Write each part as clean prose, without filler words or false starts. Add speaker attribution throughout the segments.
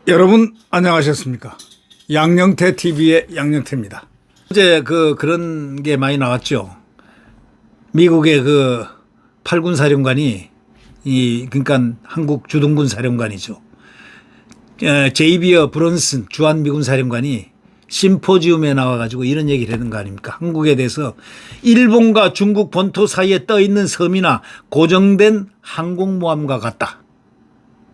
Speaker 1: 여러분 안녕하셨습니까? 양영태 TV의 양영태입니다. 어제 그런 게 많이 나왔죠. 미국의 그 8군 사령관이 그러니까 한국 주둔군 사령관이죠. 제이비어 브런슨 주한미군 사령관이 심포지움에 나와가지고 이런 얘기를 하는 거 아닙니까? 한국에 대해서 일본과 중국 본토 사이에 떠 있는 섬이나 고정된 항공모함과 같다.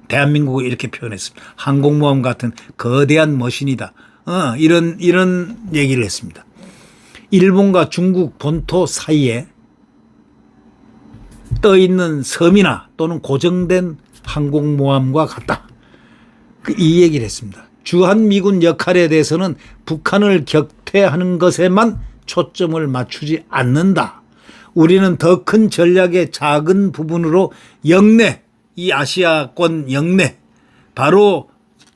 Speaker 1: 대한민국을 이렇게 표현했습니다. 항공모함 같은 거대한 머신이다. 이런 얘기를 했습니다. 일본과 중국 본토 사이에 떠 있는 섬이나 또는 고정된 항공모함과 같다. 이 얘기를 했습니다. 주한미군 역할에 대해서는 북한을 격퇴하는 것에만 초점을 맞추지 않는다. 우리는 더 큰 전략의 작은 부분으로 영내, 이 아시아권 영내 바로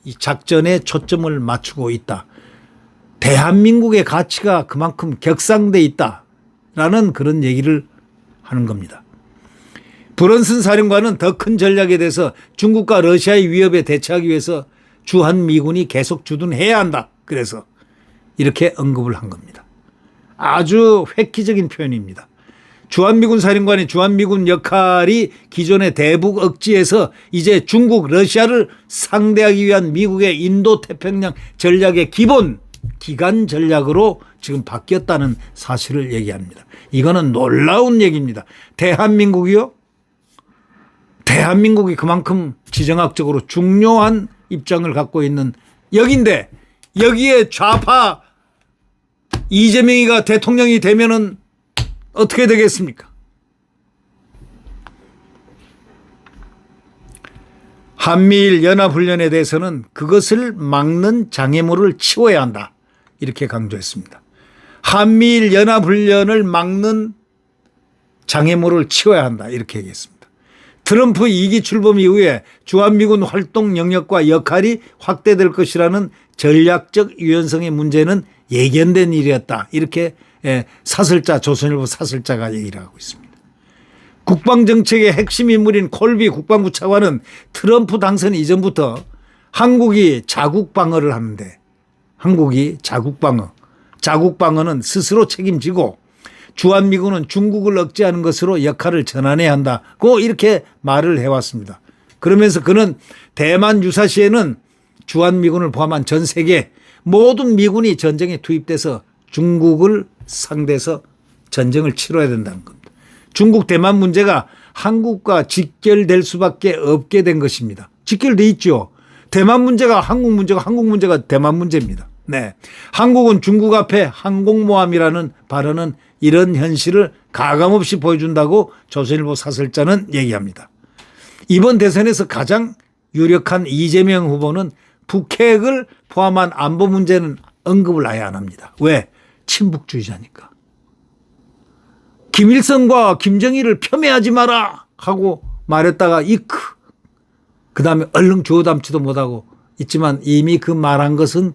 Speaker 1: 이 작전에 초점을 맞추고 있다. 대한민국의 가치가 그만큼 격상돼 있다라는 그런 얘기를 하는 겁니다. 브런슨 사령관은 더 큰 전략에 대해서 중국과 러시아의 위협에 대처하기 위해서 주한미군이 계속 주둔해야 한다. 그래서 이렇게 언급을 한 겁니다. 아주 획기적인 표현입니다. 주한미군 사령관이 주한미군 역할이 기존의 대북 억지에서 이제 중국, 러시아를 상대하기 위한 미국의 인도태평양 전략의 기본 기간 전략으로 지금 바뀌었다는 사실을 얘기합니다. 이거는 놀라운 얘기입니다. 대한민국이요? 대한민국이 그만큼 지정학적으로 중요한 입장을 갖고 있는 여기인데 여기에 좌파 이재명이가 대통령이 되면은 어떻게 되겠습니까? 한미일 연합훈련에 대해서는 그것을 막는 장애물을 치워야 한다. 이렇게 강조했습니다. 한미일 연합훈련을 막는 장애물을 치워야 한다. 이렇게 얘기했습니다. 트럼프 2기 출범 이후에 주한미군 활동 영역과 역할이 확대될 것이라는 전략적 유연성의 문제는 예견된 일이었다. 이렇게 사설자, 조선일보 사설자가 얘기를 하고 있습니다. 국방정책의 핵심 인물인 콜비 국방부 차관은 트럼프 당선 이전부터 한국이 자국 방어를 하는데 한국이 자국 방어는 스스로 책임지고 주한미군은 중국을 억제하는 것으로 역할을 전환해야 한다고 이렇게 말을 해왔습니다. 그러면서 그는 대만 유사시에는 주한미군을 포함한 전 세계 모든 미군이 전쟁에 투입돼서 중국을 상대해서 전쟁을 치러야 된다는 겁니다. 중국 대만 문제가 한국과 직결될 수밖에 없게 된 것입니다. 직결돼 있죠. 대만 문제가 한국 문제고 한국 문제가 대만 문제입니다. 네, 한국은 중국 앞에 항공모함이라는 발언은 이런 현실을 가감없이 보여준다고 조선일보 사설자는 얘기합니다. 이번 대선에서 가장 유력한 이재명 후보는 북핵을 포함한 안보 문제는 언급을 아예 안 합니다. 왜? 친북주의자니까. 김일성과 김정일을 폄훼하지 마라 하고 말했다가 그 다음에 얼른 주워 담지도 못하고 있지만 이미 그 말한 것은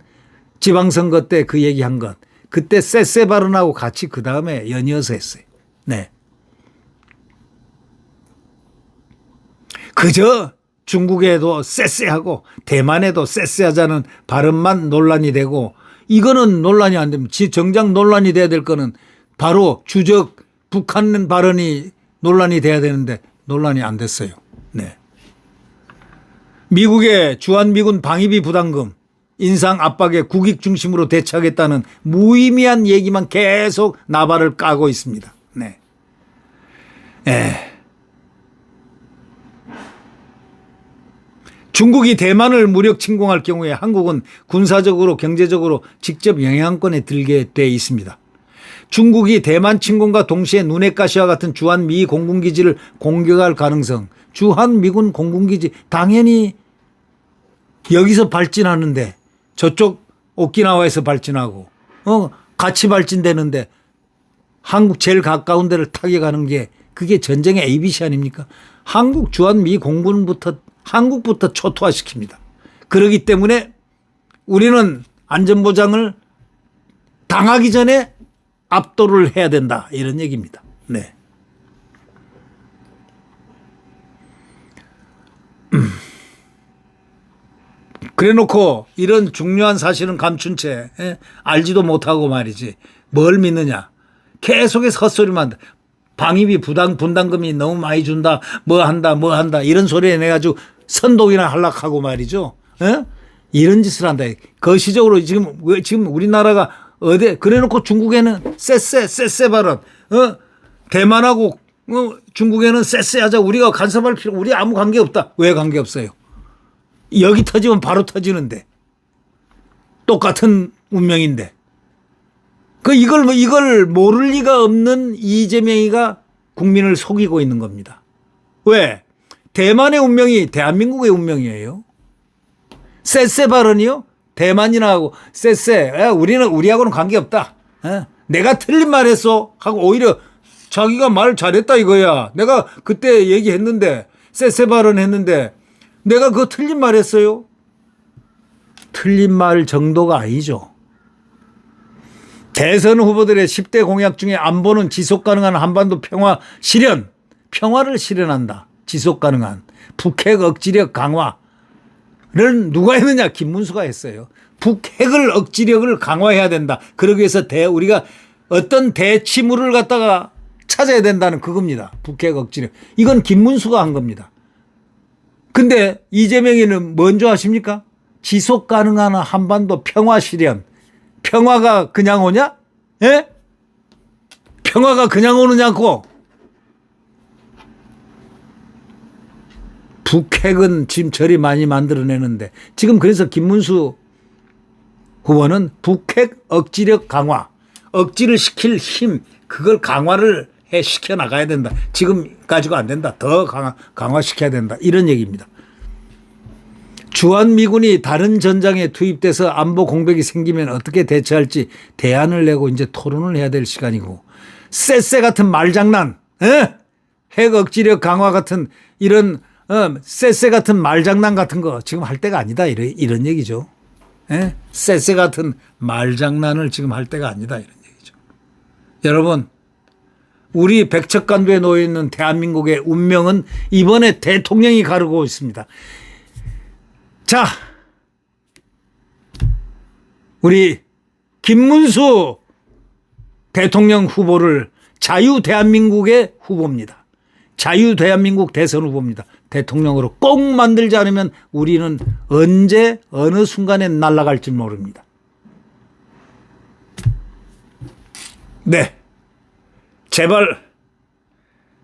Speaker 1: 지방선거 때 그 얘기한 것 그때 쎄쎄 발언하고 같이 그 다음에 연이어서 했어요. 네. 그저 중국에도 쎄쎄하고 대만에도 쎄쎄하자는 발언만 논란이 되고 이거는 논란이 안 되면 정작 논란이 돼야 될 거는 바로 주적 북한 발언이 논란이 돼야 되는데 논란이 안 됐어요. 네. 미국의 주한미군 방위비 부담금 인상 압박에 국익 중심으로 대처하겠다는 무의미한 얘기만 계속 나발을 까고 있습니다. 네. 중국이 대만을 무력 침공할 경우에 한국은 군사적으로 경제적으로 직접 영향권에 들게 돼 있습니다. 중국이 대만 침공과 동시에 눈엣가시와 같은 주한미 공군기지를 공격할 가능성, 주한미군 공군기지 당연히 여기서 발진하는데 저쪽 오키나와에서 발진하고 같이 발진되는데 한국 제일 가까운 데를 타격하는 게 그게 전쟁의 ABC 아닙니까? 한국 주한미 공군부터 한국부터 초토화시킵니다. 그렇기 때문에 우리는 안전보장을 당하기 전에 압도를 해야 된다. 이런 얘기입니다. 네. 그래 놓고 이런 중요한 사실은 감춘 채 알지도 못하고 말이지 뭘 믿느냐. 계속해서 헛소리만 방위비 분담금이 너무 많이 준다. 뭐 한다 이런 소리에 내가지고 선동이나 하락하고 말이죠. 이런 짓을 한다. 거시적으로 지금 우리나라가 그래 놓고 중국에는 쎄쎄 발언 대만하고 중국에는 쎄쎄하자. 우리가 간섭할 우리 아무 관계 없다. 왜 관계 없어요? 여기 터지면 바로 터지는데 똑같은 운명인데 이걸 모를 리가 없는 이재명이가 국민을 속이고 있는 겁니다. 왜? 대만의 운명이 대한민국의 운명이에요. 쎄쎄 발언이요? 대만이나 하고 쎄쎄 우리하고는 관계없다. 내가 틀린 말 했어 하고 오히려 자기가 말 잘했다 이거야. 내가 그때 얘기했는데 쎄쎄 발언 했는데 내가 그거 틀린 말 했어요? 틀린 말 정도가 아니죠. 대선 후보들의 10대 공약 중에 안보는 지속가능한 한반도 평화 실현, 평화를 실현한다. 지속가능한 북핵 억지력 강화를 누가 했느냐? 김문수가 했어요. 북핵을 억지력을 강화해야 된다. 그러기 위해서 우리가 어떤 대치물을 갖다가 찾아야 된다는 그겁니다. 북핵 억지력. 이건 김문수가 한 겁니다. 근데 이재명이는 먼저 하십니까? 지속 가능한 한반도 평화 실현. 평화가 그냥 오냐? 예? 평화가 그냥 오느냐고. 북핵은 지금 저리 많이 만들어내는데 지금 그래서 김문수 후보는 북핵 억지력 강화. 억지를 시킬 힘 그걸 강화를 시켜 나가야 된다. 지금 가지고 안 된다. 더 강화시켜야 된다. 이런 얘기입니다. 주한미군이 다른 전장에 투입돼서 안보 공백이 생기면 어떻게 대처할지 대안을 내고 이제 토론을 해야 될 시간이고 쎄쎄 같은 말장난, 핵 억지력 강화 같은 이런 쎄쎄 같은 말장난 같은 거 지금 할 때가 아니다. 이런 얘기죠. 쎄쎄 같은 말장난을 지금 할 때가 아니다. 이런 얘기죠. 여러분. 우리 백척간도에 놓여 있는 대한민국의 운명은 이번에 대통령이 가르고 있습니다. 자, 우리 김문수 대통령 후보를 자유대한민국의 후보입니다. 자유대한민국 대선 후보입니다. 대통령으로 꼭 만들지 않으면 우리는 언제 어느 순간에 날아갈지 모릅니다. 네. 제발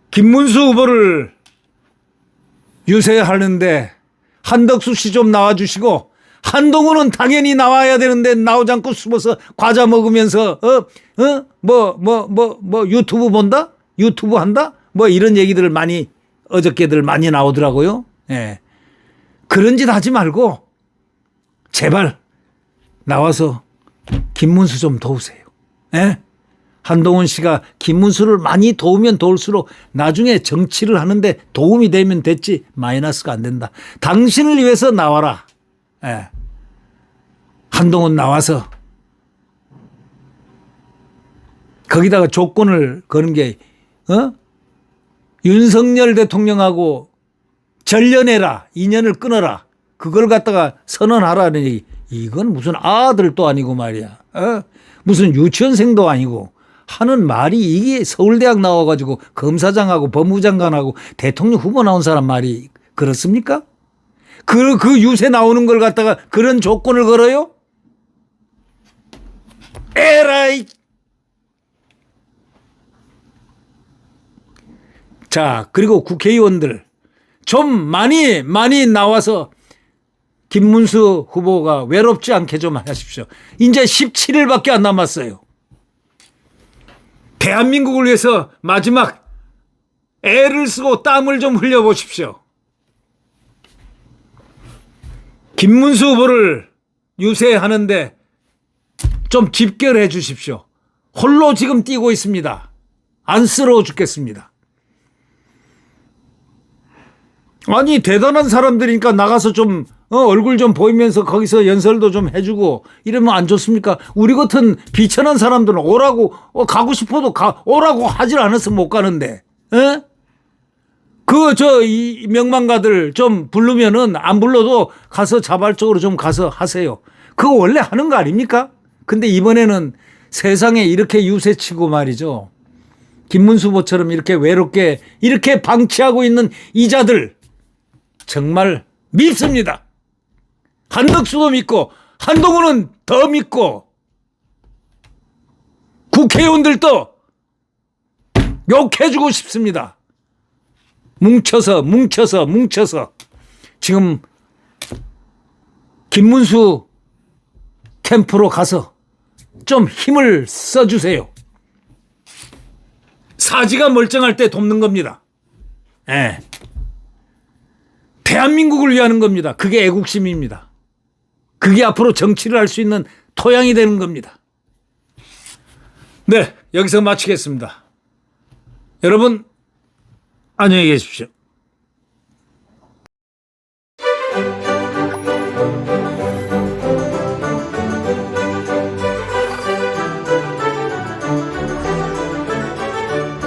Speaker 1: 김문수 후보를 유세하는데 한덕수 씨 좀 나와주시고 한동훈은 당연히 나와야 되는데 나오지 않고 숨어서 과자 먹으면서 유튜브 본다? 유튜브 한다? 뭐 이런 얘기들을 많이 어저께들 많이 나오더라고요. 예. 그런 짓 하지 말고 제발 나와서 김문수 좀 도우세요. 예? 한동훈 씨가 김문수를 많이 도우면 도울수록 나중에 정치를 하는데 도움이 되면 됐지 마이너스가 안 된다. 당신을 위해서 나와라. 예. 한동훈 나와서 거기다가 조건을 거는 게 윤석열 대통령하고 전련해라. 인연을 끊어라. 그걸 갖다가 선언하라는 얘기. 이건 무슨 아들도 아니고 말이야. 무슨 유치원생도 아니고. 하는 말이 이게 서울대학 나와가지고 검사장하고 법무장관하고 대통령 후보 나온 사람 말이 그렇습니까? 그 유세 나오는 걸 갖다가 그런 조건을 걸어요? 에라이! 자, 그리고 국회의원들 좀 많이 나와서 김문수 후보가 외롭지 않게 좀 하십시오. 이제 17일밖에 안 남았어요. 대한민국을 위해서 마지막 애를 쓰고 땀을 좀 흘려보십시오. 김문수 후보를 유세하는데 좀 집결해 주십시오. 홀로 지금 뛰고 있습니다. 안쓰러워 죽겠습니다. 아니 대단한 사람들이니까 나가서 좀 얼굴 좀 보이면서 거기서 연설도 좀 해주고 이러면 안 좋습니까? 우리 같은 비천한 사람들은 오라고 가고 싶어도 오라고 하질 않아서 못 가는데. 에? 이 명망가들 좀 부르면은 안 불러도 가서 자발적으로 좀 가서 하세요. 그거 원래 하는 거 아닙니까? 근데 이번에는 세상에 이렇게 유세치고 말이죠. 김문수 후보처럼 이렇게 외롭게 이렇게 방치하고 있는 이자들 정말 믿습니다. 한덕수도 믿고 한동훈은 더 믿고 국회의원들도 욕해주고 싶습니다. 뭉쳐서 지금 김문수 캠프로 가서 좀 힘을 써주세요. 사지가 멀쩡할 때 돕는 겁니다. 예. 대한민국을 위하는 겁니다. 그게 애국심입니다. 그게 앞으로 정치를 할 수 있는 토양이 되는 겁니다. 네, 여기서 마치겠습니다. 여러분 안녕히 계십시오.